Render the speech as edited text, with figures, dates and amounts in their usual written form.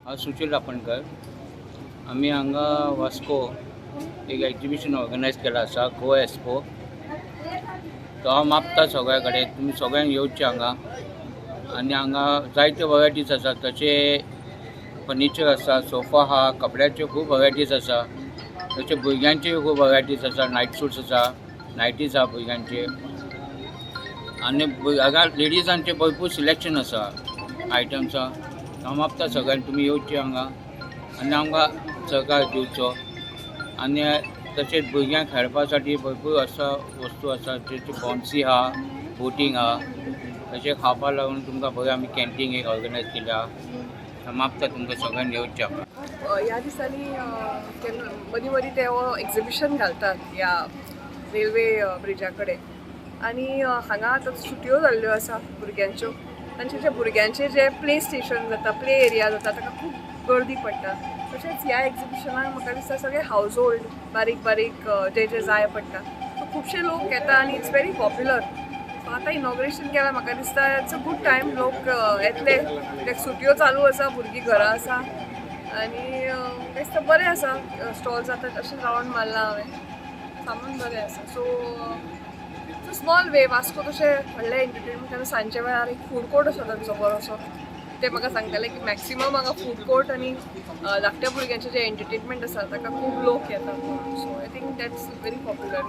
हा सुशील रापणकर. आम्ही हांगा वास्को एक एक्झिबिशन ऑर्गनायज केला आसा गोवा एक्सपो. तो हांव मागता सगळ्या कडेन तुमी सगळ्यांक येवचें हांगा. आनी हांगा जायते वरायटीज आसा, तशे फर्निचर आसा, सोफा आहा, कपड्याचे खूब वरायटीज आसा, तशे भुरग्यांचे खूब वरायटीज आसा, नायट सूट्स आसा, नायटीज आहा भुरग्यांचे. आनी हांगा लेडीजांचे भरपूर सिलेक्शन आसा आयटम्सा. हांव मागता सगळ्यांक तुमी येवचें हांगा आनी आमकां सहकार दिवचो. आनी तशेंच भुरग्यांक खेळपा साठी भरपूर असा वस्तू आसा, जशे बॉन्सी आहा, बोटींग आहा. तशें खावपा लागून तुमकां बरें आमी कॅन्टीन एक ऑर्गनायज केल्या. मागता तुमकां सगळ्यांक येवचें हांगा. ह्या दिसांनी मदीं मदीं ते एक्झिबिशन घालतात ह्या रेल्वे ब्रिजा कडेन. आनी हांगा आतां सुटयो जाल्ल्यो आसा भुरग्यांच्यो. तांचे जे भुरग्यांचे जे प्ले स्टेशन जाता, प्ले एरिया जाता, ताका खूब गर्दी पडटा. तशेंच ह्या एक्झिबिशनाक म्हाका दिसता सगळे हावज होल्ड बारीक बारीक जे जाय पडटा, सो खुबशे लोक येता आनी इट्स व्हेरी पॉप्युलर. सो आतां इनॉग्रेशन केलां, म्हाका दिसता इट्स अ गूड टायम. लोक येतले, कित्याक सुटयो चालू आसा, भुरगीं घरा आसा आनी दिसता बरें आसा. स्टॉल जाता तशें रावंड मारला हांवें, सामान बरें आसा. सो स्मॉल वे वास्को तशें व्हडलें एंटरटेनमेंट. आनी सांजचे वेळार एक फूड कोर्ट आसा तांचो बरोसो. ते म्हाका सांगताले की मॅक्सिमम हांगा फूड कोर्ट आनी धाकट्या भुरग्यांचें जें एंटरटेनमेंट आसा ताका खूब लोक येतात. So I think that's very popular.